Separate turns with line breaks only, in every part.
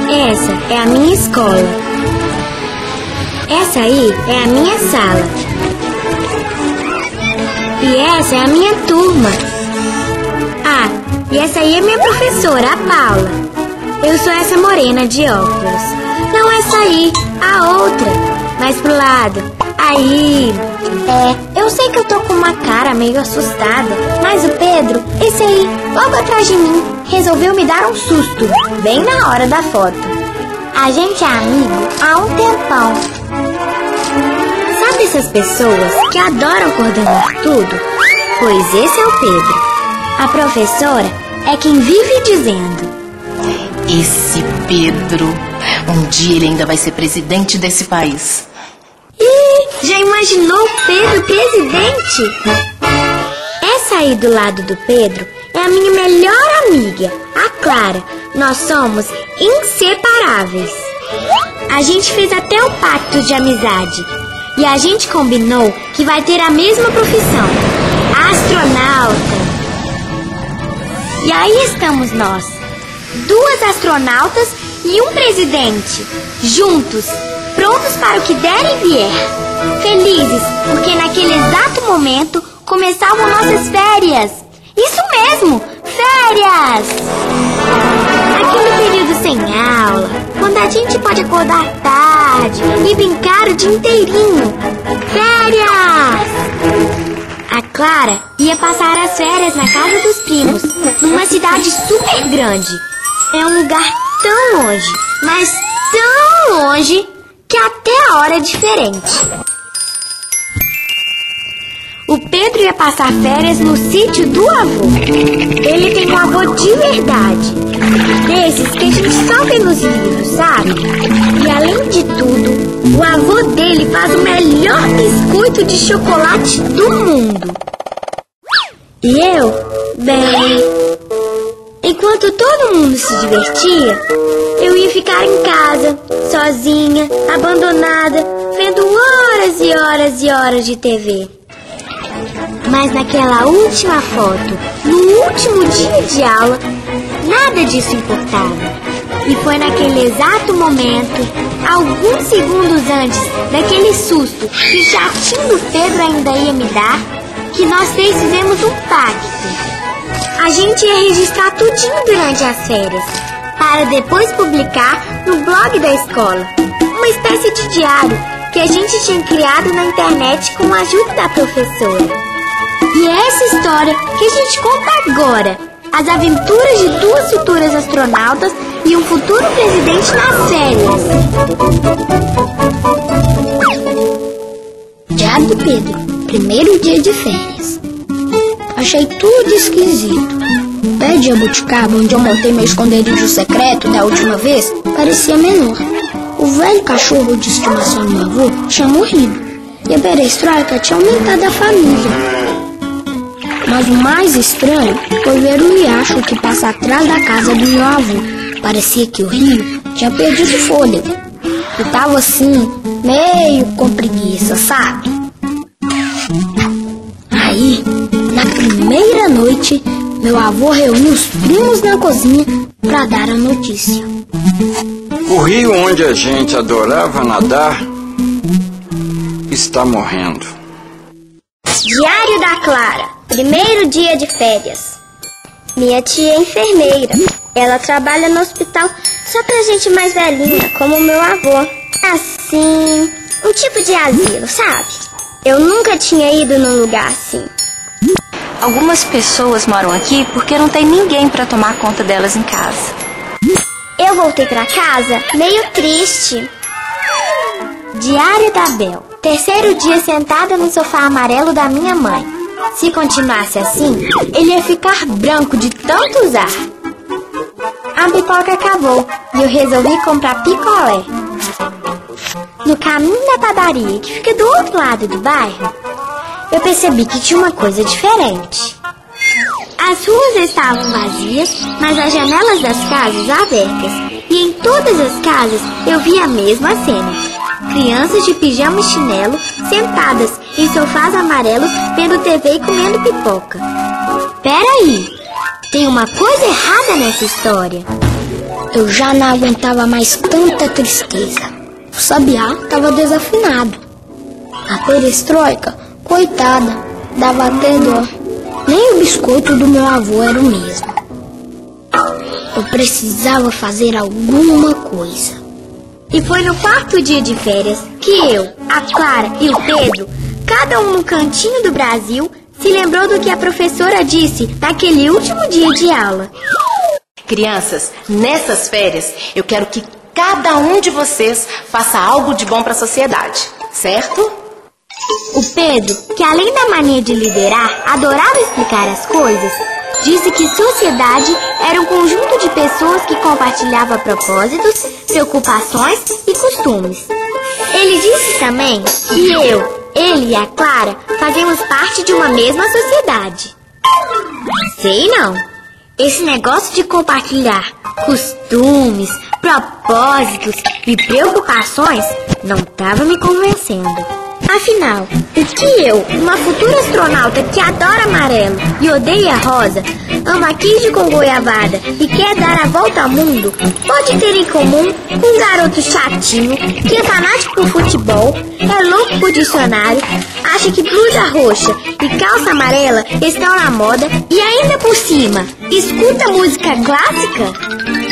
Essa é a minha escola. Essa aí é a minha sala. E essa é a minha turma. Ah, e essa aí é minha professora, a Paula. Eu sou essa morena de óculos. Não essa aí, a outra. Mais pro lado. Aí. Eu sei que eu tô com uma cara meio assustada, mas o Pedro, esse aí, logo atrás de mim, resolveu me dar um susto, bem na hora da foto. A gente é amigo há um tempão. Sabe essas pessoas que adoram coordenar tudo? Pois esse é o Pedro. A professora é quem vive dizendo:
esse Pedro, um dia ele ainda vai ser presidente desse país.
Ih, já imaginou o Pedro presidente? Essa aí do lado do Pedro é a minha melhor amiga, a Clara. Nós somos inseparáveis. A gente fez até um pacto de amizade. E a gente combinou que vai ter a mesma profissão: astronauta. E aí estamos nós, 2 astronautas e um presidente, juntos, prontos para o que der e vier. Felizes, porque naquele exato momento começavam nossas férias. Isso mesmo, férias! Aquele período sem aula, quando a gente pode acordar tarde e brincar o dia inteirinho. Férias! A Clara ia passar as férias na casa dos primos, numa cidade super grande. É um lugar tão longe, mas tão longe, que até a hora é diferente. O Pedro ia passar férias no sítio do avô. Ele tem um avô de verdade, desses que a gente só vê nos livros, sabe? E além de tudo, o avô dele faz o melhor biscoito de chocolate do mundo. E eu, bem, enquanto todo mundo se divertia, eu ia ficar em casa, sozinha, abandonada, vendo horas e horas e horas de TV. Mas naquela última foto, no último dia de aula, nada disso importava. E foi naquele exato momento, alguns segundos antes daquele susto que o chatinho do Pedro ainda ia me dar, que nós 3 fizemos um pacto. A gente ia registrar tudinho durante as férias, para depois publicar no blog da escola. Uma espécie de diário que a gente tinha criado na internet com a ajuda da professora. E é essa história que a gente conta agora. As aventuras de 2 futuras astronautas e um futuro presidente nas férias.
Diário do Pedro, primeiro dia de férias. Achei tudo esquisito. O pé de jabuticaba, onde eu montei meu esconderijo secreto da última vez, parecia menor. O velho cachorro de estimação do meu avô tinha morrido. E a perestroika tinha aumentado a família. Mas o mais estranho foi ver o riacho que passa atrás da casa do meu avô. Parecia que o rio tinha perdido fôlego. E tava assim, meio com preguiça, sabe? Aí, na primeira noite, meu avô reuniu os primos na cozinha para dar a notícia.
O rio onde a gente adorava nadar está morrendo.
Diário da Clara, primeiro dia de férias. Minha tia é enfermeira. Ela trabalha no hospital só pra gente mais velhinha, como meu avô. Assim, um tipo de asilo, sabe? Eu nunca tinha ido num lugar assim.
Algumas pessoas moram aqui porque não tem ninguém pra tomar conta delas em casa.
Eu voltei pra casa meio triste. Diário da Bel. Terceiro dia sentada no sofá amarelo da minha mãe. Se continuasse assim, ele ia ficar branco de tanto usar. A pipoca acabou e eu resolvi comprar picolé. No caminho da padaria, que fica do outro lado do bairro, eu percebi que tinha uma coisa diferente. As ruas estavam vazias, mas as janelas das casas abertas. E em todas as casas eu vi a mesma cena. Crianças de pijama e chinelo sentadas em sofás amarelos vendo TV e comendo pipoca. Peraí, tem uma coisa errada nessa história.
Eu já não aguentava mais tanta tristeza. O sabiá estava desafinado. A perestroika, coitada, dava até dó. Nem o biscoito do meu avô era o mesmo. Eu precisava fazer alguma coisa.
E foi no quarto dia de férias que eu, a Clara e o Pedro, cada um no cantinho do Brasil, se lembrou do que a professora disse naquele último dia de aula.
Crianças, nessas férias, eu quero que cada um de vocês faça algo de bom para a sociedade, certo?
O Pedro, que além da mania de liderar, adorava explicar as coisas, disse que sociedade era um conjunto de pessoas que compartilhava propósitos, preocupações e costumes. Ele disse também que ele e a Clara fazemos parte de uma mesma sociedade. Sei não. Esse negócio de compartilhar costumes, propósitos e preocupações não estava me convencendo. Afinal, o que eu, uma futura astronauta que adora amarelo e odeia rosa, ama queijo com goiabada e quer dar a volta ao mundo, pode ter em comum com um garoto chatinho que é fanático por futebol, é louco por dicionário, acha que blusa roxa e calça amarela estão na moda e ainda por cima, escuta música clássica?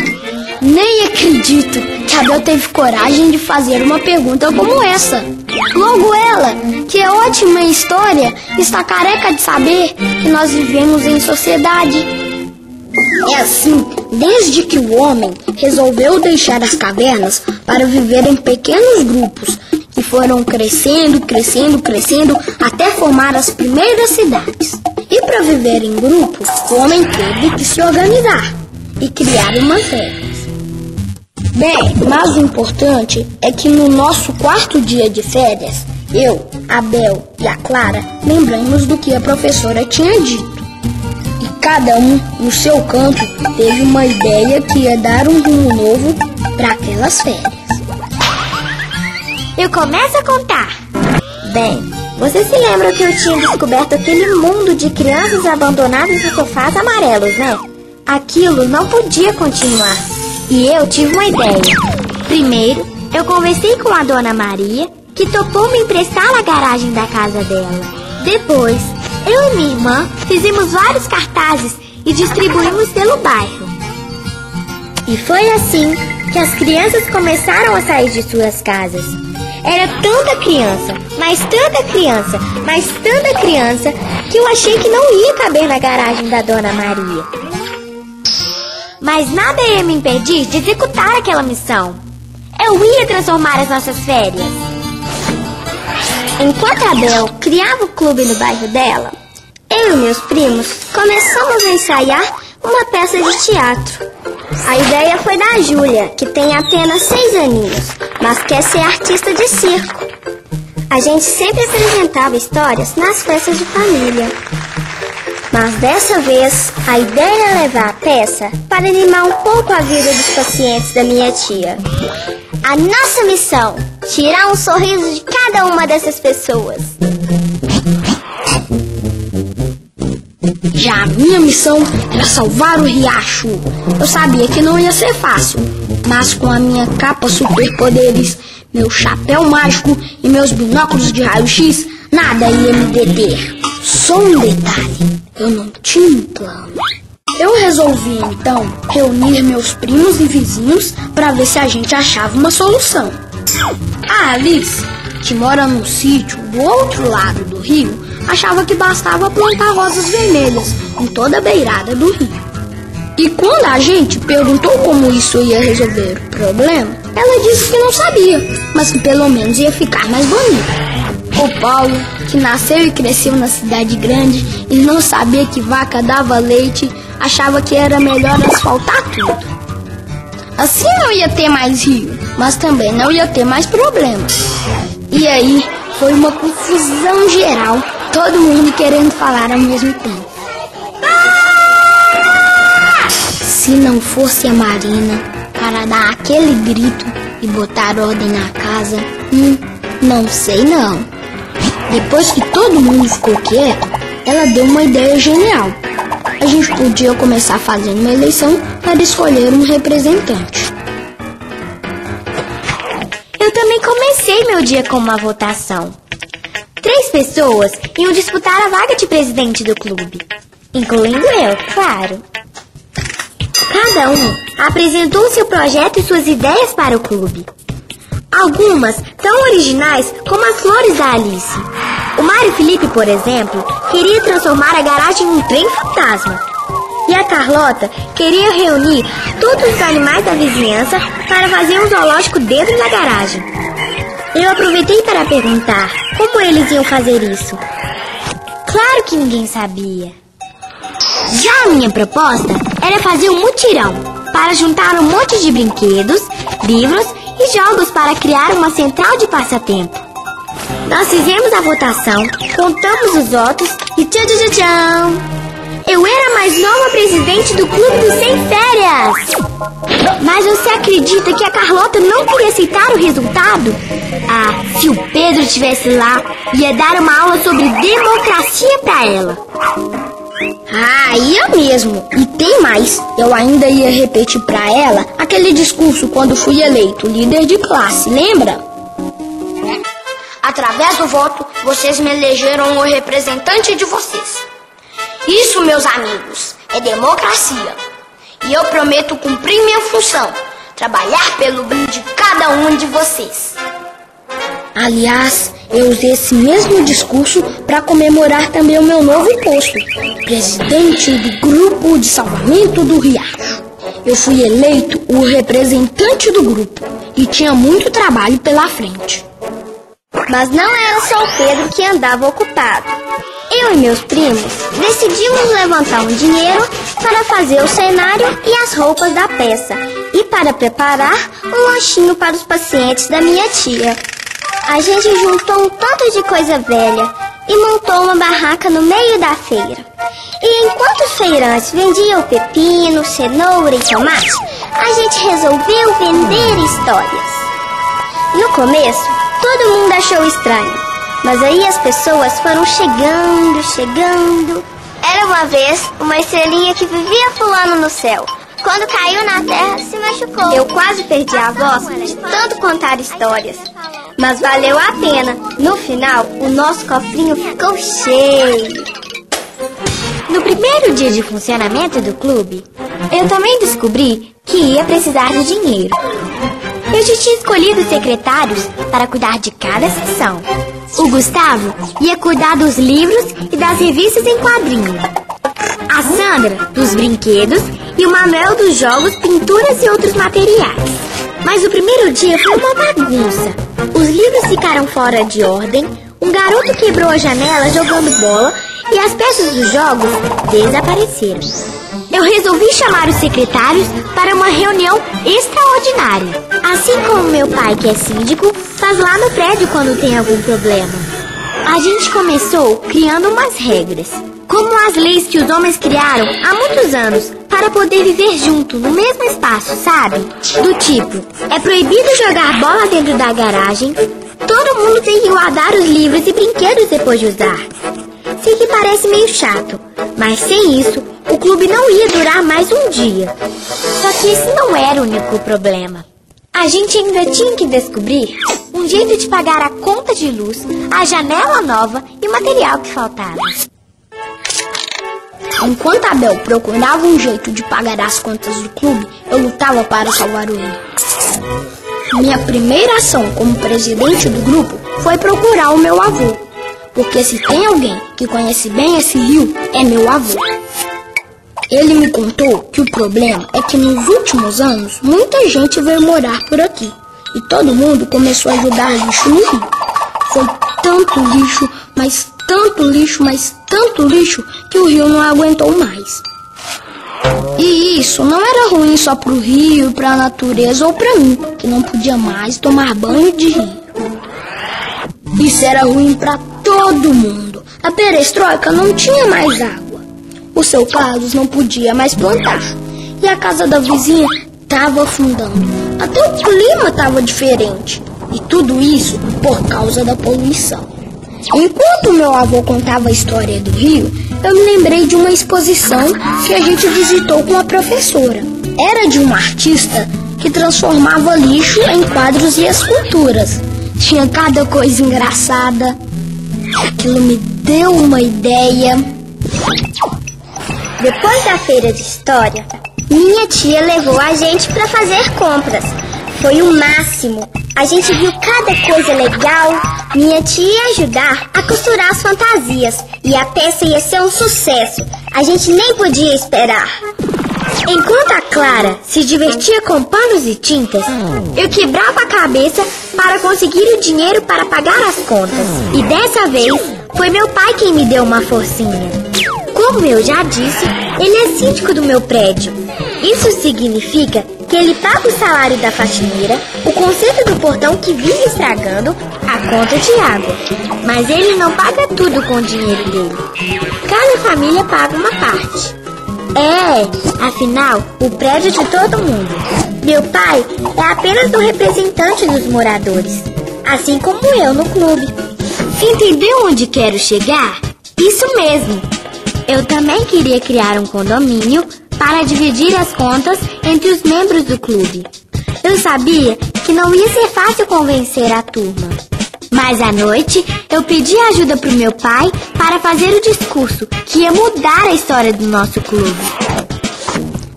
Nem acredito que a Bel teve coragem de fazer uma pergunta como essa. Logo ela, que é ótima em história, está careca de saber que nós vivemos em sociedade. É assim, desde que o homem resolveu deixar as cavernas para viver em pequenos grupos, que foram crescendo, até formar as primeiras cidades. E para viver em grupos, o homem teve que se organizar e criar umas regras. Bem, mas o importante é que no nosso quarto dia de férias, eu, a Bel e a Clara lembramos do que a professora tinha dito. E cada um, no seu canto, teve uma ideia que ia dar um rumo novo para aquelas férias.
Eu começo a contar. Bem, você se lembra que eu tinha descoberto aquele mundo de crianças abandonadas em sofás amarelos, né? Aquilo não podia continuar. E eu tive uma ideia. Primeiro, eu conversei com a dona Maria, que topou me emprestar na garagem da casa dela. Depois, eu e minha irmã fizemos vários cartazes e distribuímos pelo bairro. E foi assim que as crianças começaram a sair de suas casas. Era tanta criança, mas tanta criança, mas tanta criança, que eu achei que não ia caber na garagem da dona Maria. Mas nada ia me impedir de executar aquela missão. Eu ia transformar as nossas férias. Enquanto a Bel criava o clube no bairro dela, eu e meus primos começamos a ensaiar uma peça de teatro. A ideia foi da Júlia, que tem apenas 6 aninhos, mas quer ser artista de circo. A gente sempre apresentava histórias nas festas de família. Mas dessa vez, a ideia era levar a peça para animar um pouco a vida dos pacientes da minha tia. A nossa missão, tirar um sorriso de cada uma dessas pessoas.
Já a minha missão era salvar o riacho. Eu sabia que não ia ser fácil, mas com a minha capa superpoderes, meu chapéu mágico e meus binóculos de raio-x, nada ia me deter. Só um detalhe, eu não tinha um plano. Eu resolvi então reunir meus primos e vizinhos para ver se a gente achava uma solução. A Alice, que mora num sítio do outro lado do rio, achava que bastava plantar rosas vermelhas em toda a beirada do rio. E quando a gente perguntou como isso ia resolver o problema, ela disse que não sabia, mas que pelo menos ia ficar mais bonito. O Paulo, que nasceu e cresceu na cidade grande e não sabia que vaca dava leite, achava que era melhor asfaltar tudo. Assim não ia ter mais rio, mas também não ia ter mais problemas. E aí foi uma confusão geral, todo mundo querendo falar ao mesmo tempo. Se não fosse a Marina para dar aquele grito e botar ordem na casa, não sei não. Depois que todo mundo ficou quieto, ela deu uma ideia genial. A gente podia começar fazendo uma eleição para escolher um representante.
Eu também comecei meu dia com uma votação. 3 pessoas iam disputar a vaga de presidente do clube, incluindo eu, claro. Cada um apresentou seu projeto e suas ideias para o clube. Algumas tão originais como as flores da Alice. O Mário Felipe, por exemplo, queria transformar a garagem em um trem fantasma. E a Carlota queria reunir todos os animais da vizinhança para fazer um zoológico dentro da garagem. Eu aproveitei para perguntar como eles iam fazer isso. Claro que ninguém sabia. Já a minha proposta era fazer um mutirão para juntar um monte de brinquedos, livros e jogos para criar uma central de passatempo. Nós fizemos a votação, contamos os votos e tchau! Eu era a mais nova presidente do Clube dos Sem Férias! Mas você acredita que a Carlota não queria aceitar o resultado? Ah, se o Pedro estivesse lá, ia dar uma aula sobre democracia para ela.
Ah, ia mesmo. E tem mais, eu ainda ia repetir pra ela aquele discurso quando fui eleito líder de classe, lembra? Através do voto, vocês me elegeram o representante de vocês. Isso, meus amigos, é democracia. E eu prometo cumprir minha função, trabalhar pelo bem de cada um de vocês. Aliás, eu usei esse mesmo discurso para comemorar também o meu novo posto, presidente do Grupo de Salvamento do Riacho. Eu fui eleito o representante do grupo e tinha muito trabalho pela frente.
Mas não era só o Pedro que andava ocupado. Eu e meus primos decidimos levantar um dinheiro para fazer o cenário e as roupas da peça e para preparar um lanchinho para os pacientes da minha tia. A gente juntou um tanto de coisa velha e montou uma barraca no meio da feira. E enquanto os feirantes vendiam pepino, cenoura e tomate, a gente resolveu vender histórias. No começo, todo mundo achou estranho, mas aí as pessoas foram chegando. Era uma vez uma estrelinha que vivia pulando no céu. Quando caiu na terra, se machucou. Eu quase perdi a voz de tanto contar histórias. Mas valeu a pena. No final, o nosso cofrinho ficou cheio. No primeiro dia de funcionamento do clube, eu também descobri que ia precisar de dinheiro. Eu já tinha escolhido secretários para cuidar de cada seção. O Gustavo ia cuidar dos livros e das revistas em quadrinho. A Sandra, dos brinquedos, e o Manuel dos jogos, pinturas e outros materiais. Mas o primeiro dia foi uma bagunça. Os livros ficaram fora de ordem, um garoto quebrou a janela jogando bola e as peças dos jogos desapareceram. Eu resolvi chamar os secretários para uma reunião extraordinária. Assim como meu pai, que é síndico, faz lá no prédio quando tem algum problema. A gente começou criando umas regras, como as leis que os homens criaram há muitos anos para poder viver junto no mesmo espaço, sabe? Do tipo, é proibido jogar bola dentro da garagem, todo mundo tem que guardar os livros e brinquedos depois de usar. Sei que parece meio chato, mas sem isso, o clube não ia durar mais um dia. Só que esse não era o único problema. A gente ainda tinha que descobrir um jeito de pagar a conta de luz, a janela nova e o material que faltava.
Enquanto a Bel procurava um jeito de pagar as contas do clube, eu lutava para salvar o rio. Minha primeira ação como presidente do grupo foi procurar o meu avô. Porque se tem alguém que conhece bem esse rio, é meu avô. Ele me contou que o problema é que nos últimos anos, muita gente veio morar por aqui. E todo mundo começou a jogar lixo no rio. Foi tanto lixo, mas tanto lixo, que o rio não aguentou mais. E isso não era ruim só pro rio, pra natureza ou pra mim, que não podia mais tomar banho de rio. Isso era ruim pra todo mundo. A perestroika não tinha mais água. O seu Carlos não podia mais plantar. e a casa da vizinha tava afundando. Até o clima tava diferente. E tudo isso por causa da poluição. Enquanto meu avô contava a história do rio, eu me lembrei de uma exposição que a gente visitou com a professora. Era de um artista que transformava lixo em quadros e esculturas. Tinha cada coisa engraçada. Aquilo me deu uma ideia.
Depois da feira de história, minha tia levou a gente para fazer compras. Foi o máximo. A gente viu cada coisa legal. Minha tia ia ajudar a costurar as fantasias e a peça ia ser um sucesso. A gente nem podia esperar. Enquanto a Clara se divertia com panos e tintas, eu quebrava a cabeça para conseguir o dinheiro para pagar as contas. E dessa vez, foi meu pai quem me deu uma forcinha. Como eu já disse, ele é síndico do meu prédio. Isso significa que ele paga o salário da faxineira, o conserto do portão que vive estragando, a conta de água. Mas ele não paga tudo com o dinheiro dele. Cada família paga uma parte. Afinal, o prédio é de todo mundo. Meu pai é apenas o representante dos moradores, assim como eu no clube. Entendeu onde quero chegar? Isso mesmo. Eu também queria criar um condomínio para dividir as contas entre os membros do clube. Eu sabia que não ia ser fácil convencer a turma. Mas à noite, eu pedi ajuda pro meu pai para fazer o discurso que ia mudar a história do nosso clube.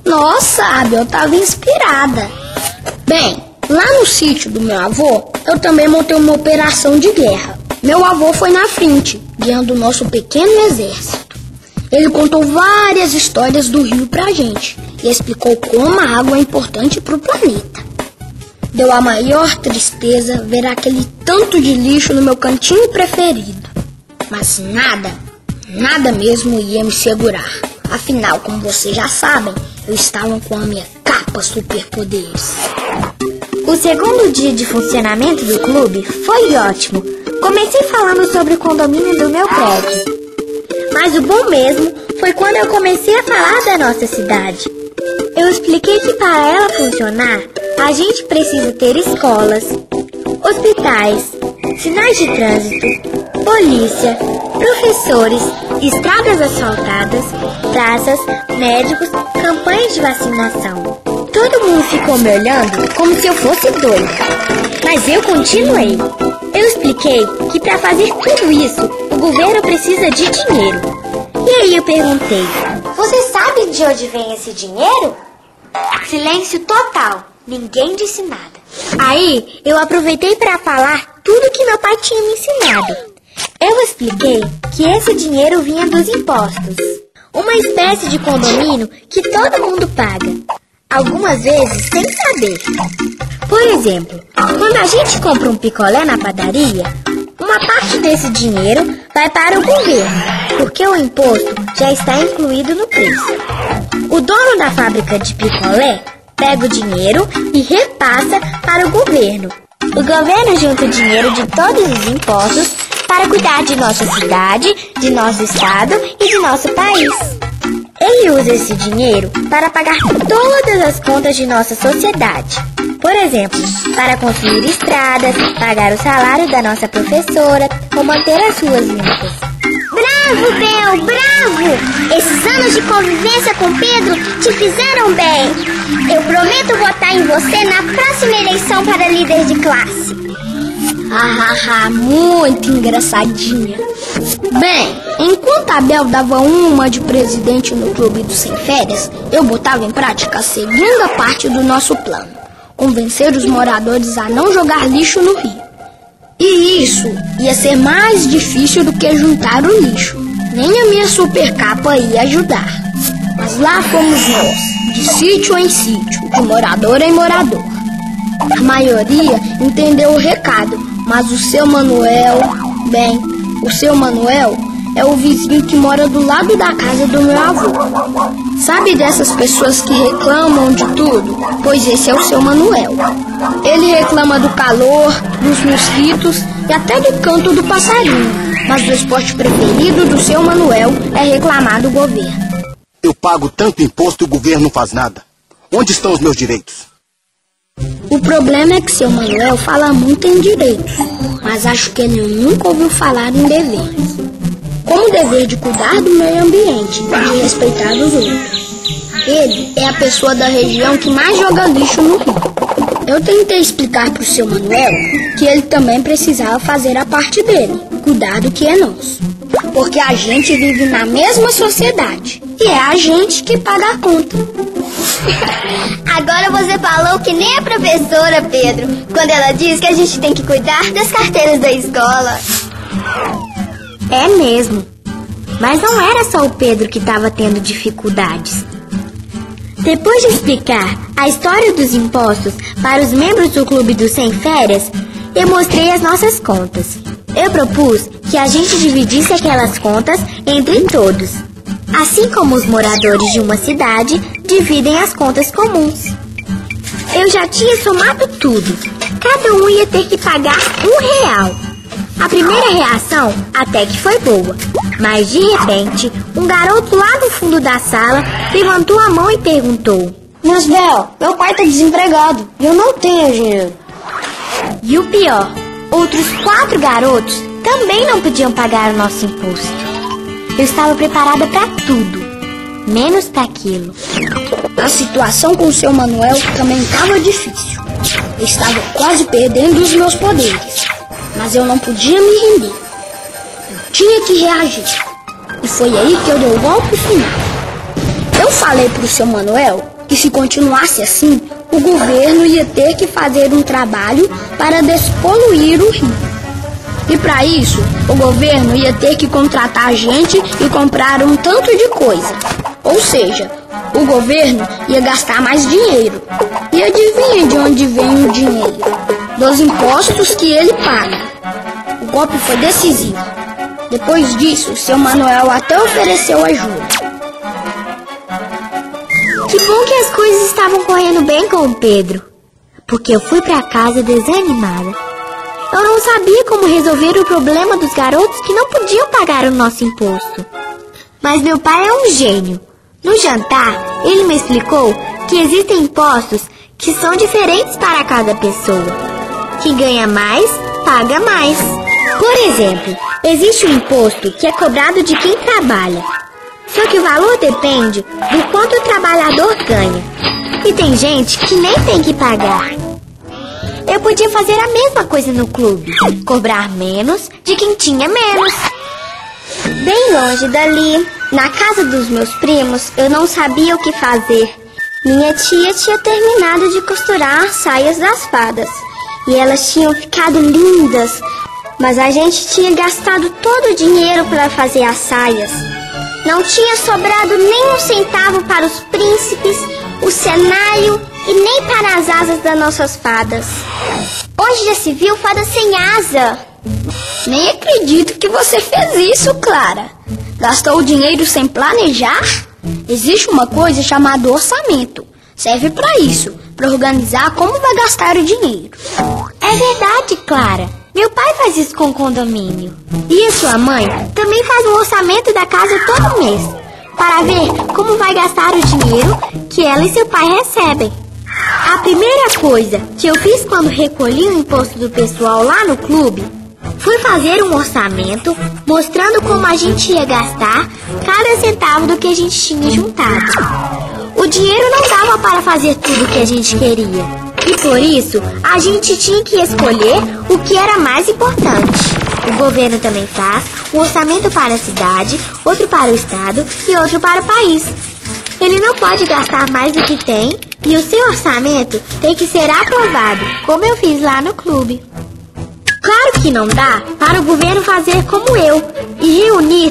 Nossa, Abel, eu tava inspirada. Bem, lá no sítio do meu avô, eu também montei uma operação de guerra. Meu avô foi na frente, guiando o nosso pequeno exército. Ele contou várias histórias do rio pra gente e explicou como a água é importante pro planeta. Deu a maior tristeza ver aquele tanto de lixo no meu cantinho preferido. Mas nada mesmo ia me segurar. Afinal, como vocês já sabem, eu estava com a minha capa superpoderes.
O segundo dia de funcionamento do clube foi ótimo. Comecei falando sobre o condomínio do meu prédio. Mas o bom mesmo foi quando eu comecei a falar da nossa cidade. Eu expliquei que para ela funcionar, a gente precisa ter escolas, hospitais, sinais de trânsito, polícia, professores, estradas asfaltadas, praças, médicos, campanhas de vacinação. Todo mundo ficou me olhando como se eu fosse doida. Mas eu continuei. Eu expliquei que para fazer tudo isso, o governo precisa de dinheiro. E aí eu perguntei: você sabe de onde vem esse dinheiro? Silêncio total. Ninguém disse nada. Aí eu aproveitei para falar tudo que meu pai tinha me ensinado. Eu expliquei que esse dinheiro vinha dos impostos. Uma espécie de condomínio que todo mundo paga. Algumas vezes sem saber. Por exemplo, quando a gente compra um picolé na padaria, uma parte desse dinheiro vai para o governo, porque o imposto já está incluído no preço. O dono da fábrica de picolé pega o dinheiro e repassa para o governo. O governo junta o dinheiro de todos os impostos para cuidar de nossa cidade, de nosso estado e de nosso país. Ele usa esse dinheiro para pagar todas as contas de nossa sociedade. Por exemplo, para construir estradas, pagar o salário da nossa professora ou manter as ruas limpas. Bravo, Bel, bravo! Esses anos de convivência com Pedro te fizeram bem. Eu prometo votar em você na próxima eleição para líder de classe.
Muito engraçadinha. Bem, enquanto a Bel dava uma de presidente no clube do Sem Férias, eu botava em prática a segunda parte do nosso plano: convencer os moradores a não jogar lixo no rio. E isso ia ser mais difícil do que juntar o lixo. Nem a minha super capa ia ajudar. Mas lá fomos nós, de sítio em sítio, de morador em morador. A maioria entendeu o recado, mas o seu Manuel, o seu Manuel é o vizinho que mora do lado da casa do meu avô. Sabe dessas pessoas que reclamam de tudo? Pois esse é o seu Manuel. Ele reclama do calor, dos mosquitos e até do canto do passarinho. Mas o esporte preferido do seu Manuel é reclamar do governo.
Eu pago tanto imposto e o governo não faz nada. Onde estão os meus direitos?
O problema é que seu Manuel fala muito em direitos, mas acho que ele nunca ouviu falar em deveres. Como o dever de cuidar do meio ambiente e de respeitar os outros. Ele é a pessoa da região que mais joga lixo no rio. Eu tentei explicar para o seu Manuel que ele também precisava fazer a parte dele, cuidar do que é nosso. Porque a gente vive na mesma sociedade e é a gente que paga a conta.
Agora você falou que nem a professora, Pedro, quando ela diz que a gente tem que cuidar das carteiras da escola.
É mesmo. Mas não era só o Pedro que estava tendo dificuldades. Depois de explicar a história dos impostos para os membros do Clube do Sem Férias, eu mostrei as nossas contas. Eu propus que a gente dividisse aquelas contas entre todos, assim como os moradores de uma cidade dividem as contas comuns. Eu já tinha somado tudo. Cada um ia ter que pagar R$1. A primeira reação até que foi boa, mas de repente, um garoto lá no fundo da sala levantou a mão e perguntou:
Mas, Bel, meu pai tá desempregado e eu não tenho dinheiro.
E o pior, outros 4 garotos também não podiam pagar o nosso imposto. Eu estava preparada para tudo, menos para aquilo.
A situação com o seu Manuel também estava difícil. Eu estava quase perdendo os meus poderes. Mas eu não podia me render. Eu tinha que reagir. E foi aí que eu dei o golpe final. Eu falei pro seu Manuel que se continuasse assim, o governo ia ter que fazer um trabalho para despoluir o rio. E para isso, o governo ia ter que contratar gente e comprar um tanto de coisa. Ou seja, o governo ia gastar mais dinheiro. E adivinha de onde vem o dinheiro? Dos impostos que ele paga. O golpe foi decisivo. Depois disso, seu Manuel até ofereceu ajuda.
Que bom que as coisas estavam correndo bem com o Pedro, porque eu fui para casa desanimada. Eu não sabia como resolver o problema dos garotos que não podiam pagar o nosso imposto. Mas meu pai é um gênio. No jantar, ele me explicou que existem impostos que são diferentes para cada pessoa. Quem ganha mais, paga mais. Por exemplo, existe um imposto que é cobrado de quem trabalha. Só que o valor depende do quanto o trabalhador ganha. E tem gente que nem tem que pagar. Eu podia fazer a mesma coisa no clube, cobrar menos de quem tinha menos.
Bem longe dali, na casa dos meus primos, eu não sabia o que fazer. Minha tia tinha terminado de costurar as saias das fadas. E elas tinham ficado lindas, mas a gente tinha gastado todo o dinheiro para fazer as saias. Não tinha sobrado nem um centavo para os príncipes, o cenário e nem para as asas das nossas fadas. Hoje já se viu fada sem asa.
Nem acredito que você fez isso, Clara. Gastou o dinheiro sem planejar? Existe uma coisa chamada orçamento. Serve para isso, para organizar como vai gastar o dinheiro.
É verdade, Clara. Meu pai faz isso com o condomínio. E a sua mãe também faz um orçamento da casa todo mês, para ver como vai gastar o dinheiro que ela e seu pai recebem. A primeira coisa que eu fiz quando recolhi o imposto do pessoal lá no clube foi fazer um orçamento mostrando como a gente ia gastar cada centavo do que a gente tinha juntado. O dinheiro não dava para fazer tudo o que a gente queria. E por isso, a gente tinha que escolher o que era mais importante. O governo também faz um orçamento para a cidade, outro para o estado e outro para o país. Ele não pode gastar mais do que tem e o seu orçamento tem que ser aprovado, como eu fiz lá no clube. Claro que não dá para o governo fazer como eu e reunir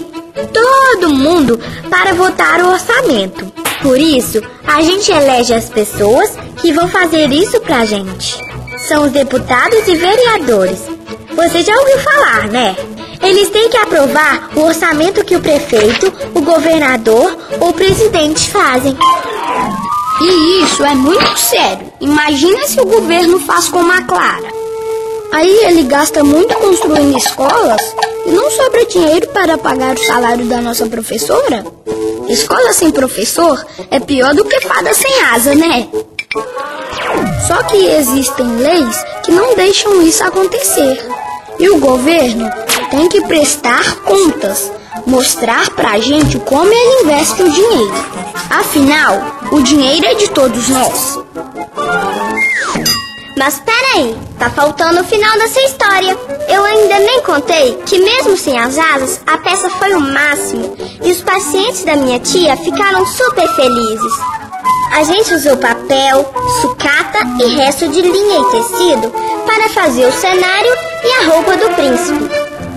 todo mundo para votar o orçamento. Por isso, a gente elege as pessoas que vão fazer isso pra gente. São os deputados e vereadores. Você já ouviu falar, né? Eles têm que aprovar o orçamento que o prefeito, o governador ou o presidente fazem.
E isso é muito sério. Imagina se o governo faz como a Clara. Aí ele gasta muito construindo escolas E não sobra dinheiro para pagar o salário da nossa professora? Escola sem professor é pior do que fada sem asa, né? Só que existem leis que não deixam isso acontecer. E o governo tem que prestar contas, mostrar pra gente como ele investe o dinheiro. Afinal, o dinheiro é de todos nós.
Mas peraí, tá faltando o final dessa história. Eu ainda nem contei que mesmo sem as asas, a peça foi o máximo. E os pacientes da minha tia ficaram super felizes. A gente usou papel, sucata e resto de linha e tecido para fazer o cenário e a roupa do príncipe.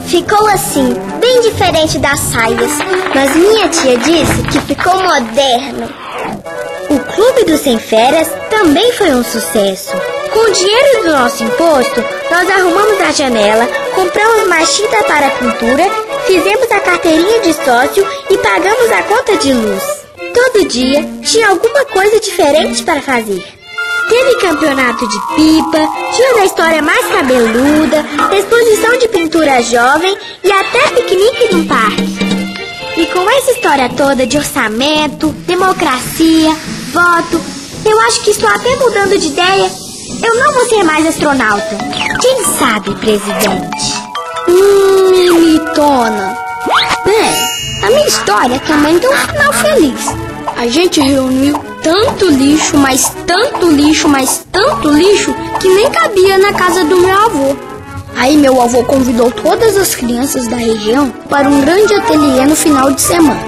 Ficou assim, bem diferente das saias, mas minha tia disse que ficou moderno. O Clube dos Sem Férias também foi um sucesso. Com o dinheiro do nosso imposto, nós arrumamos a janela, compramos mais tinta para a pintura, fizemos a carteirinha de sócio e pagamos a conta de luz. Todo dia tinha alguma coisa diferente para fazer. Teve campeonato de pipa, dia da história mais cabeluda, exposição de pintura jovem e até piquenique no parque. E com essa história toda de orçamento, democracia, voto, eu acho que estou até mudando de ideia. Eu não vou ser mais astronauta. Quem sabe, presidente?
Mitona. Bem, a minha história também tem um final feliz. A gente reuniu tanto lixo, mas tanto lixo, mas tanto lixo, que nem cabia na casa do meu avô. Aí meu avô convidou todas as crianças da região para um grande ateliê no final de semana.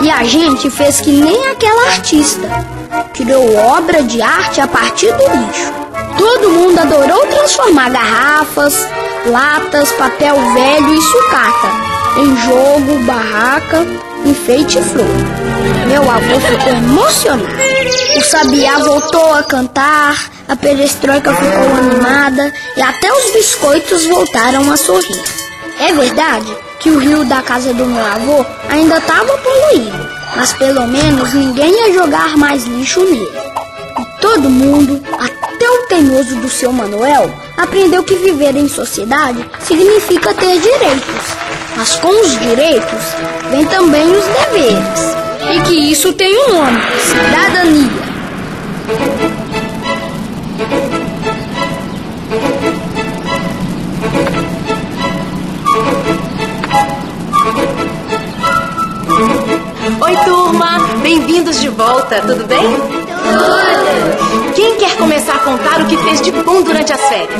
E a gente fez que nem aquela artista. Criou obra de arte a partir do lixo. Todo mundo adorou transformar garrafas, latas, papel velho e sucata em jogo, barraca, enfeite e flor. Meu avô ficou emocionado. O sabiá voltou a cantar, a perestroika ficou animada e até os biscoitos voltaram a sorrir. É verdade que o rio da casa do meu avô ainda estava poluído, mas pelo menos ninguém ia jogar mais lixo nele. E todo mundo, até o teimoso do seu Manuel, aprendeu que viver em sociedade significa ter direitos. Mas com os direitos, vem também os deveres. E que isso tem um nome: cidadania.
Oi, turma! Bem-vindos de volta, tudo bem? Tudo! Quem quer começar a contar o que fez de bom durante as férias?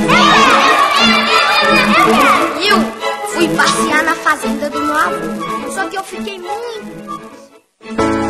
Eu fui passear na fazenda do meu avô, só que eu fiquei muito...